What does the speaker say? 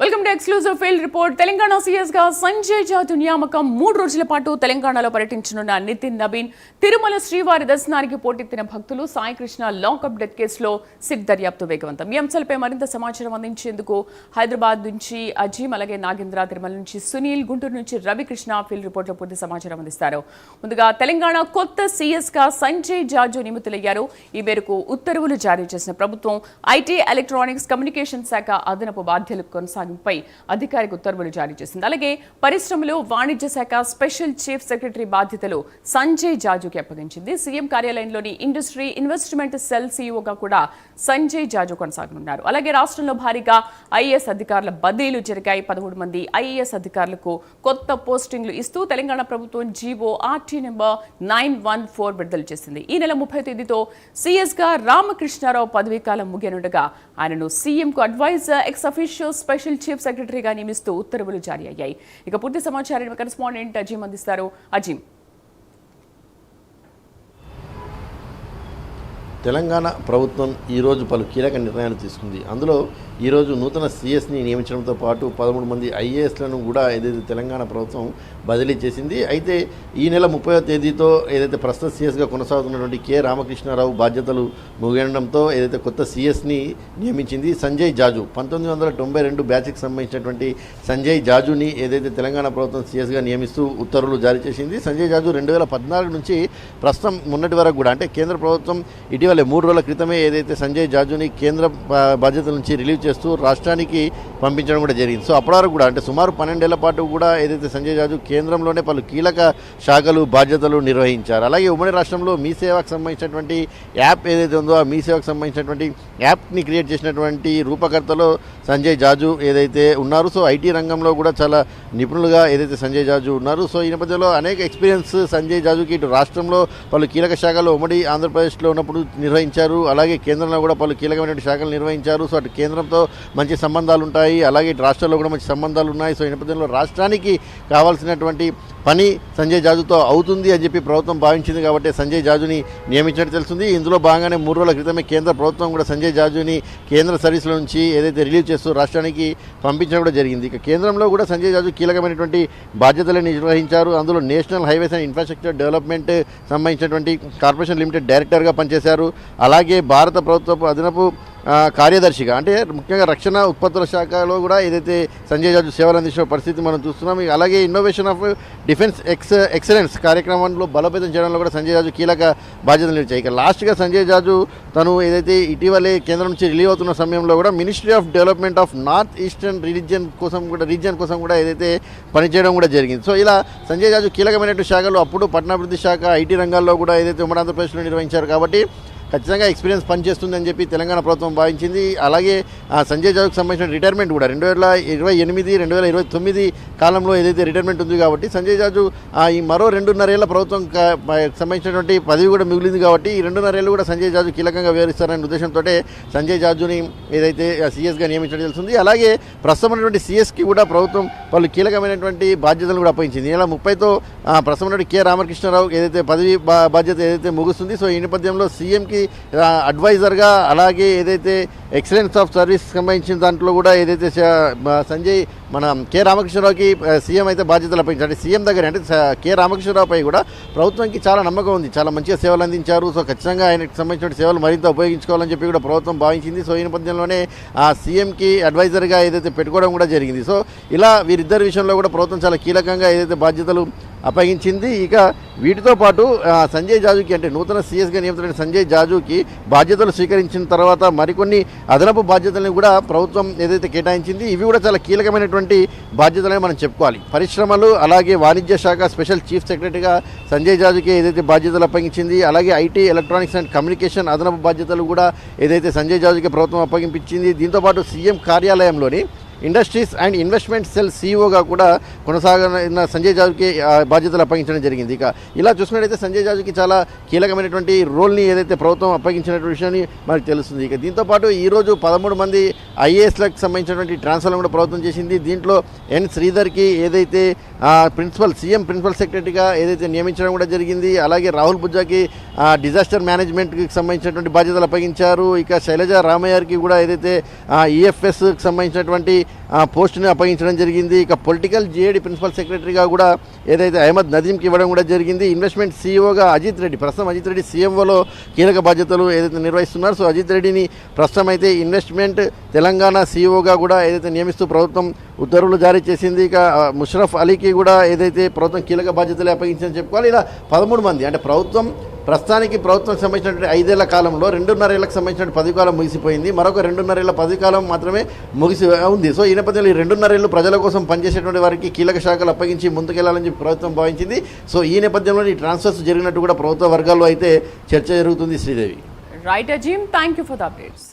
Welcome to exclusive field report. Telangana CS గా సంజయ్ జాజు నియామకం 3 రోజుల పాటు తెలంగాణలో పర్యటించనున్న నితిన్ నబీన్ తిరుమల శ్రీవారి దర్శనానికి పోటెత్తిన భక్తులు సాయికృష్ణ లాకప్ డెత్ కేసులో సిట్ దర్యాప్తు వేగవంతం. ఈ అంశాలపై మరింత సమాచారం అందించేందుకు హైదరాబాద్ నుంచి అజీమ్, అలాగే నాగేంద్ర, తిరుమల నుంచి సునీల్, గుంటూరు నుంచి రవికృష్ణ ఫీల్డ్ రిపోర్ట్ లో పూర్తి సమాచారం అందిస్తారు. ముందుగా తెలంగాణ కొత్త సీఎస్ గా సంజయ్ జాజు నియమితులయ్యారు. ఈ మేరకు ఉత్తర్వులు జారీ చేసిన ప్రభుత్వం ఐటీ, ఎలక్ట్రానిక్స్, కమ్యూనికేషన్ శాఖ అదనపు బాధ్యతలు కొనసాగింపై అధికారిక ఉత్తర్వులు జారీ చేసింది. అలాగే పరిశ్రమలు, వాణిజ్య శాఖ స్పెషల్ చీఫ్ సెక్రటరీ బాధ్యతలు సంజయ్ జాజుకి అప్పగించింది. సీఎం కార్యాలయంలోని ఇండస్ట్రీ ఇన్వెస్ట్మెంట్ సెల్ సీఈఓగా కూడా సంజయ్ జాజు కొనసాగనున్నారు. అలాగే రాష్ట్రంలో భారీగా ఐఏఎస్ అధికారుల బదిలీలు జరిగాయి. 13 మంది ఐఏఎస్ అధికారులకు కొత్త పోస్టింగ్లు ఇస్తూ తెలంగాణ ప్రభుత్వం జీవో ఆర్టీ నెంబర్ 914 విడుదల చేసింది. ఈ నెల 30 తేదీతో సీఎస్ గా రామకృష్ణారావు పదవీకాలం ముగియనుండగా ఆయనను సీఎంకు adviser, ex officio special chief సెక్రటరీగా నియమిస్తూ ఉత్తర్వులు జారీ అయ్యాయి. ఇక పూర్తి సమాచారాన్ని కరెస్పాండెంట్ అజీమ్ అందిస్తారు. అజీమ్, తెలంగాణ ప్రభుత్వం ఈరోజు పలు కీలక నిర్ణయాలు తీసుకుంది. అందులో ఈరోజు నూతన సీఎస్ని నియమించడంతో పాటు 13 మంది ఐఏఎస్లను కూడా ఏదైతే తెలంగాణ ప్రభుత్వం బదిలీ చేసింది. అయితే ఈ నెల 30వ తేదీతో ఏదైతే ప్రస్తుత సీఎస్గా కొనసాగుతున్నటువంటి కె రామకృష్ణారావు బాధ్యతలు ముగియడంతో ఏదైతే కొత్త సీఎస్ని నియమించింది సంజయ్ జాజు. 1992 బ్యాచ్కి సంబంధించినటువంటి సంజయ్ జాజుని ఏదైతే తెలంగాణ ప్రభుత్వం సీఎస్గా నియమిస్తూ ఉత్తర్వులు జారీ చేసింది. సంజయ్ జాజు 2014 నుంచి ప్రస్తుతం మొన్నటి వరకు కూడా, అంటే కేంద్ర ప్రభుత్వం ఇటీవల 3 రోజుల క్రితమే ఏదైతే సంజయ్ జాజుని కేంద్ర బాధ్యతల నుంచి రిలీవ్ చేస్తూ రాష్ట్రానికి పంపించడం కూడా జరిగింది. సో అప్పటి వరకు కూడా, అంటే సుమారు 12 ఏళ్ల పాటు కూడా ఏదైతే సంజయ్ జాజు కేంద్రంలోనే పలు కీలక శాఖలు, బాధ్యతలు నిర్వహించారు. అలాగే ఉమ్మడి రాష్ట్రంలో మీ సేవకు సంబంధించినటువంటి యాప్ ఏదైతే ఉందో ఆ మీ సేవకు సంబంధించినటువంటి యాప్ని క్రియేట్ చేసినటువంటి రూపకర్తలో సంజయ్ జాజు ఏదైతే ఉన్నారు. సో ఐటీ రంగంలో కూడా చాలా నిపుణులుగా ఏదైతే సంజయ్ జాజు ఉన్నారు. సో ఈ నేపథ్యంలో అనేక ఎక్స్పీరియన్స్ సంజయ్ జాజుకి ఇటు రాష్ట్రంలో పలు కీలక శాఖలు ఉమ్మడి ఆంధ్రప్రదేశ్లో ఉన్నప్పుడు నిర్వహించారు. అలాగే కేంద్రంలో కూడా పలు కీలకమైన శాఖలు నిర్వహించారు. సో అటు కేంద్రంతో మంచి సంబంధాలు ఉంటాయి, అలాగే ఇటు రాష్ట్రాల్లో కూడా మంచి సంబంధాలు ఉన్నాయి. సో ఈ నేపథ్యంలో రాష్ట్రానికి కావాల్సినటువంటి పని సంజయ్ జాజుతో అవుతుంది అని చెప్పి ప్రభుత్వం భావించింది కాబట్టి సంజయ్ జాజుని నియమించినట్టు తెలుస్తుంది. ఇందులో భాగంగానే 3 రోజుల క్రితమే కేంద్ర ప్రభుత్వం కూడా సంజయ్ జాజుని కేంద్ర సర్వీసుల నుంచి ఏదైతే రిలీవ్ చేస్తూ రాష్ట్రానికి పంపించడం కూడా జరిగింది. ఇక కేంద్రంలో కూడా సంజయ్ జాజు కీలకమైనటువంటి బాధ్యతలను నిర్వహించారు. అందులో national highways and infrastructure development సంబంధించినటువంటి కార్పొరేషన్ లిమిటెడ్ డైరెక్టర్గా పనిచేశారు. అలాగే భారత ప్రభుత్వ అదనపు కార్యదర్శిగా, అంటే ముఖ్యంగా రక్షణ ఉత్పత్తుల శాఖలో కూడా ఏదైతే సంజయ్ జాజు సేవలు అందించిన పరిస్థితి మనం చూస్తున్నాం. అలాగే ఇన్నోవేషన్ ఆఫ్ డిఫెన్స్ ఎక్సలెన్స్ కార్యక్రమంలో బలోపేతం చేయడంలో కూడా సంజయ్ జాజు కీలక బాధ్యతలు నిర్వహించాయి. ఇక లాస్ట్గా సంజయ్ జాజు తను ఏదైతే ఇటీవలే కేంద్రం నుంచి రిలీవ్ అవుతున్న సమయంలో కూడా ministry of development of north eastern region కోసం కూడా ఏదైతే పనిచేయడం కూడా జరిగింది. సో ఇలా సంజయ్ జాజు కీలకమైనటువంటి శాఖలు అప్పుడు పట్టణాభివృద్ధి శాఖ, ఐటీ రంగాల్లో కూడా ఏదైతే ఉమ్మడి ఆంధ్రప్రదేశ్లో నిర్వహించారు కాబట్టి ఖచ్చితంగా ఎక్స్పీరియన్స్ పనిచేస్తుందని చెప్పి తెలంగాణ ప్రభుత్వం భావించింది. అలాగే సంజయ్ జాజుకు సంబంధించిన రిటైర్మెంట్ కూడా 2028, 2029 కాలంలో ఏదైతే రిటైర్మెంట్ ఉంది కాబట్టి సంజయ్ జాజు ఈ మరో 2.5 ఏళ్ల ప్రభుత్వం సంబంధించినటువంటి పదవి కూడా మిగిలింది కాబట్టి ఈ 2.5 ఏళ్ళు కూడా సంజయ్ జాజు కీలకంగా వ్యవహరిస్తారనే ఉద్దేశంతో సంజయ్ జాజుని ఏదైతే సీఎస్గా నియమించడం తెలుస్తుంది. అలాగే ప్రస్తుతం ఉన్నటువంటి సీఎస్కి కూడా ప్రభుత్వం పలు కీలకమైనటువంటి బాధ్యతలు కూడా అప్పగించింది. ఈ నెల 30తో ప్రస్తుతం ఉన్నటువంటి కె రామకృష్ణారావు ఏదైతే పదవి బాధ్యత ఏదైతే ముగుస్తుంది. సో ఈ నేపథ్యంలో సీఎంకి అడ్వైజర్గా, అలాగే ఏదైతే ఎక్సలెన్స్ ఆఫ్ సర్వీస్ సంబంధించిన దాంట్లో కూడా ఏదైతే సంజయ్ మన కె రామకృష్ణరావుకి సీఎం అయితే బాధ్యతలు అప్పగించారు. అంటే సీఎం దగ్గర, అంటే కె రామకృష్ణరావుపై కూడా ప్రభుత్వానికి చాలా నమ్మకం ఉంది, చాలా మంచిగా సేవలు అందించారు. సో ఖచ్చితంగా ఆయనకు సంబంధించిన సేవలు మరింత ఉపయోగించుకోవాలని చెప్పి కూడా ప్రభుత్వం భావించింది. సో ఈ నేపథ్యంలోనే ఆ సీఎంకి అడ్వైజర్గా ఏదైతే పెట్టుకోవడం కూడా జరిగింది. సో ఇలా వీరిద్దరి విషయంలో కూడా ప్రభుత్వం చాలా కీలకంగా ఏదైతే బాధ్యతలు అప్పగించింది. ఇక వీటితో పాటు సంజయ్ జాజుకి, అంటే నూతన సీఎస్గా నియమితులైన సంజయ్ జాజుకి బాధ్యతలు స్వీకరించిన తర్వాత మరికొన్ని అదనపు బాధ్యతలను కూడా ప్రభుత్వం ఏదైతే కేటాయించింది. ఇవి కూడా చాలా కీలకమైనటువంటి బాధ్యతలని మనం చెప్పుకోవాలి. పరిశ్రమలు, అలాగే వాణిజ్య శాఖ స్పెషల్ చీఫ్ సెక్రటరీగా సంజయ్ జాజుకి ఏదైతే బాధ్యతలు అప్పగించింది. అలాగే ఐటీ, ఎలక్ట్రానిక్స్ అండ్ కమ్యూనికేషన్ అదనపు బాధ్యతలు కూడా ఏదైతే సంజయ్ జాజుకి ప్రభుత్వం అప్పగించింది. దీంతోపాటు సీఎం కార్యాలయంలోని ఇండస్ట్రీస్ అండ్ ఇన్వెస్ట్మెంట్ సెల్ సీఈఓగా కూడా కొనసాగిన సంజయ్ జాజుకి బాధ్యతలు అప్పగించడం జరిగింది. ఇక ఇలా చూసుకున్నట్టయితే సంజయ్ జాజుకి చాలా కీలకమైనటువంటి రోల్ని ఏదైతే ప్రభుత్వం అప్పగించినటువంటి విషయాన్ని మనకు తెలుస్తుంది. ఇక దీంతోపాటు ఈరోజు 13 మంది ఐఏఎస్లకు సంబంధించినటువంటి ట్రాన్స్ఫర్లను కూడా ప్రభుత్వం చేసింది. దీంట్లో ఎన్ శ్రీధర్కి ఏదైతే సీఎం ప్రిన్సిపల్ సెక్రటరీగా ఏదైతే నియమించడం కూడా జరిగింది. అలాగే రాహుల్ బుజ్జాకి డిజాస్టర్ మేనేజ్మెంట్కి సంబంధించినటువంటి బాధ్యతలు అప్పగించారు. ఇక శైలజ రామయ్యకి కూడా ఏదైతే ఈఎఫ్ఎస్కి సంబంధించినటువంటి పోస్టుని అప్పగించడం జరిగింది. ఇక పొలిటికల్ జేఏడి ప్రిన్సిపల్ సెక్రటరీగా కూడా ఏదైతే అహ్మద్ నదీంకి ఇవ్వడం కూడా జరిగింది. ఇన్వెస్ట్మెంట్ సీఈఓగా అజిత్ రెడ్డి, ప్రస్తుతం అజిత్ రెడ్డి సీఎంఓలో కీలక బాధ్యతలు ఏదైతే నిర్వహిస్తున్నారు. సో అజిత్ రెడ్డిని ప్రస్తుతం అయితే ఇన్వెస్ట్మెంట్ తెలంగాణ సీఈఓగా కూడా ఏదైతే నియమిస్తూ ప్రభుత్వం ఉత్తర్వులు జారీ చేసింది. ఇక ముషరఫ్ అలీకి కూడా ఏదైతే ప్రభుత్వం కీలక బాధ్యతలు అప్పగించిందని చెప్పుకోవాలి. ఇలా 13 మంది అంటే ప్రస్తుతానికి ప్రభుత్వం సంబంధించినటువంటి 5 ఏళ్ల కాలంలో 2.5 ఏళ్లకు సంబంధించిన పదవి కాలం ముగిసిపోయింది. మరొక 2.5 ఏళ్ల పదవి కాలం మాత్రమే ముగిసి ఉంది. సో ఈ నేపథ్యంలో ఈ 2.5 ఏళ్ళు ప్రజల కోసం పనిచేసేటువంటి వారికి కీలక శాఖలు అప్పగించి ముందుకెళ్లాలని చెప్పి ప్రభుత్వం భావించింది. సో ఈ నేపథ్యంలో ఈ ట్రాన్స్ఫర్స్ జరిగినట్టు కూడా ప్రభుత్వ వర్గాల్లో అయితే చర్చ జరుగుతుంది. Sridevi. Right Azeem, thank you for the updates.